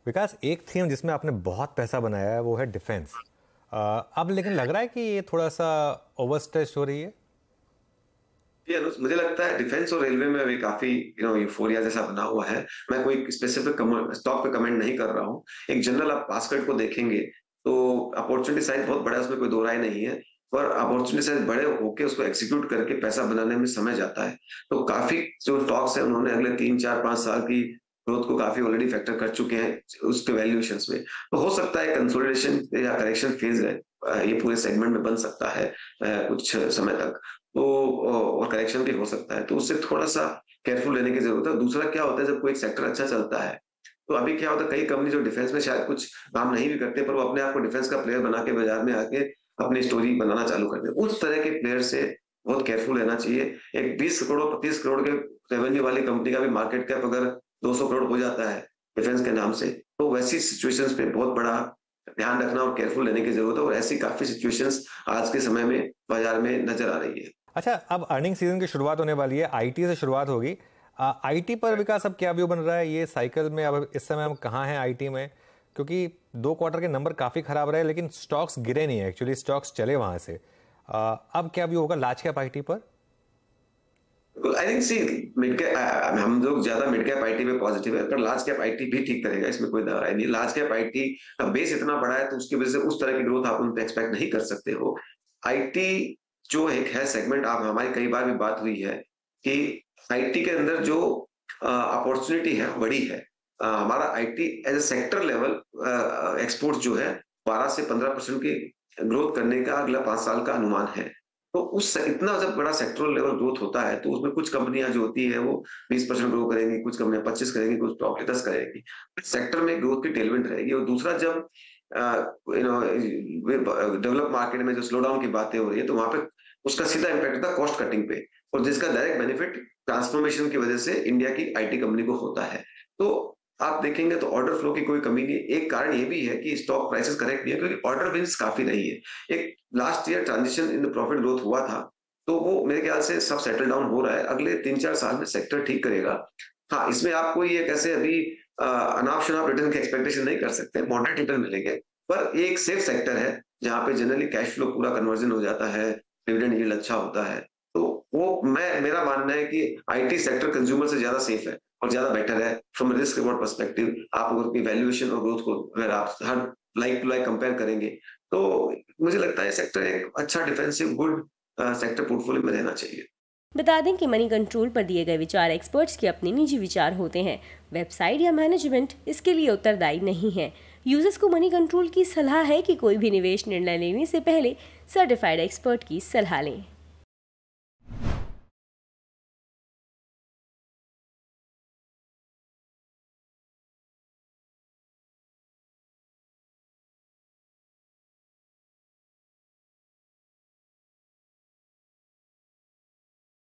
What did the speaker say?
विकास, एक थीम जिसमें आपने बहुत पैसा बनाया है वो है डिफेंस। अब लेकिन लग रहा है कि ये थोड़ा सा ओवर स्ट्रेच हो रही है। ये अनुज, मुझे लगता है डिफेंस और रेलवे में अभी काफी यूफोरिया जैसा बना हुआ है। मैं कोई स्पेसिफिक स्टॉक पे कमेंट नहीं कर रहा हूँ। एक जनरल आप बास्केट को देखेंगे तो अपॉर्चुनिटी साइज बहुत बड़ा है, उसमें कोई दो राय नहीं है। पर अपॉर्चुनिटी साइज बड़े होके उसको एग्जीक्यूट करके पैसा बनाने में समय जाता है। तो काफी जो स्टॉक्स है उन्होंने अगले 3 4 5 साल की ग्रोथ को काफी ऑलरेडी फैक्टर कर चुके हैं उसके वैल्यूएशंस में। तो हो सकता है कंसोलिडेशन या करेक्शन फेज है, ये पूरे सेगमेंट में बन सकता है कुछ समय तक। तो और करेक्शन भी हो सकता है, तो उससे थोड़ा सा केयरफुल रहने की जरूरत है। दूसरा क्या होता है, जब कोई सेक्टर अच्छा चलता है तो अभी क्या होता है, कई कंपनी जो डिफेंस में शायद कुछ काम नहीं भी करते पर वो अपने आप को डिफेंस का प्लेयर बना के बाजार में आके अपनी स्टोरी बनाना चालू कर दे। उस तरह के प्लेयर से बहुत केयरफुल रहना चाहिए। एक 20 करोड़ 25 करोड़ के रेवेन्यू वाली कंपनी का भी मार्केट कैप अगर 200 करोड़ हो जाता है डिफेंस के नाम से, तो वैसी सिचुएशंस पे बहुत बड़ा ध्यान रखना और केयरफुल रहने की जरूरत है। और ऐसी काफी सिचुएशंस आज के समय में बाजार में नजर आ रही है। अच्छा, अब अर्निंग सीजन की शुरुआत होने वाली है, आईटी से शुरुआत होगी। आईटी पर विकास अब क्या व्यू बन रहा है ये साइकिल में? अब इस समय हम कहाँ हैं आईटी में? क्योंकि 2 क्वार्टर के नंबर काफ़ी खराब रहे लेकिन स्टॉक्स गिरे नहीं है, एक्चुअली स्टॉक्स चले वहाँ से। अब क्या व्यू होगा लार्ज कैप आईटी पर? I think see mid cap, हम लोग ज्यादा मिड कैप आईटी पे पॉजिटिव है, पर लार्ज कैप आईटी भी ठीक करेगा, इसमें कोई दो राय नहीं। लार्ज कैप आईटी का बेस इतना बड़ा है तो उसकी वजह से उस तरह की ग्रोथ आप उन पे एक्सपेक्ट नहीं कर सकते हो। आईटी जो एक है सेगमेंट, आप हमारी कई बार भी बात हुई है कि आईटी के अंदर जो अपॉर्चुनिटी है बड़ी है। हमारा IT as a sector level export जो है 12 से 15% की ग्रोथ करने का अगला 5 साल का अनुमान है। तो उस इतना जब बड़ा सेक्टरल लेवल ग्रोथ होता है तो उसमें कुछ कंपनियां जो होती है वो 20% ग्रो करेंगी, कुछ कंपनियां 25 करेंगी, कुछ टॉप 10 करेंगी। सेक्टर में ग्रोथ की टेलविंड रहेगी। और दूसरा, जब डेवलप मार्केट में जो स्लो डाउन की बातें हो रही है तो वहां पे उसका सीधा इम्पैक्ट होता है कॉस्ट कटिंग पे, और जिसका डायरेक्ट बेनिफिट ट्रांसफॉर्मेशन की वजह से इंडिया की आईटी कंपनी को होता है। तो आप देखेंगे तो ऑर्डर फ्लो की कोई कमी नहीं। एक कारण ये भी है कि स्टॉक प्राइसेस करेक्ट नहीं है क्योंकि ऑर्डर विंस काफी रही है। एक last year transition in profit growth हुआ था, तो वो मेरे ख्याल से सब सेटल डाउन हो रहा है। अगले 3 4 साल में सेक्टर ठीक करेगा। हाँ, इसमें आपको ये कैसे अभी अनाप शनाप रिटर्न की एक्सपेक्टेशन नहीं कर सकते, मॉडरेट रिटर्न मिलेंगे। पर एक सेफ सेक्टर है जहाँ पे जनरली कैश फ्लो पूरा कन्वर्जन हो जाता है, डिविडेंड यील्ड अच्छा होता है। तो वो मेरा मानना है कि आईटी सेक्टर कंज्यूमर से ज्यादा सेफ है और ज्यादा बेटर है फ्रॉम रिस्क रिवॉर्ड पर्सपेक्टिव। आप अगर अपनी वैल्यूएशन और ग्रोथ को अगर आप हर लाइक टू लाइक कंपेयर करेंगे तो मुझे लगता है सेक्टर एक अच्छा डिफेंसिव गुड सेक्टर पोर्टफोलियो में रहना चाहिए। बता दें कि मनी कंट्रोल पर दिए गए विचार एक्सपर्ट्स के अपने निजी विचार होते हैं। वेबसाइट या मैनेजमेंट इसके लिए उत्तरदायी नहीं है। यूजर्स को मनी कंट्रोल की सलाह है कि कोई भी निवेश निर्णय लेने से पहले सर्टिफाइड एक्सपर्ट की सलाह लें।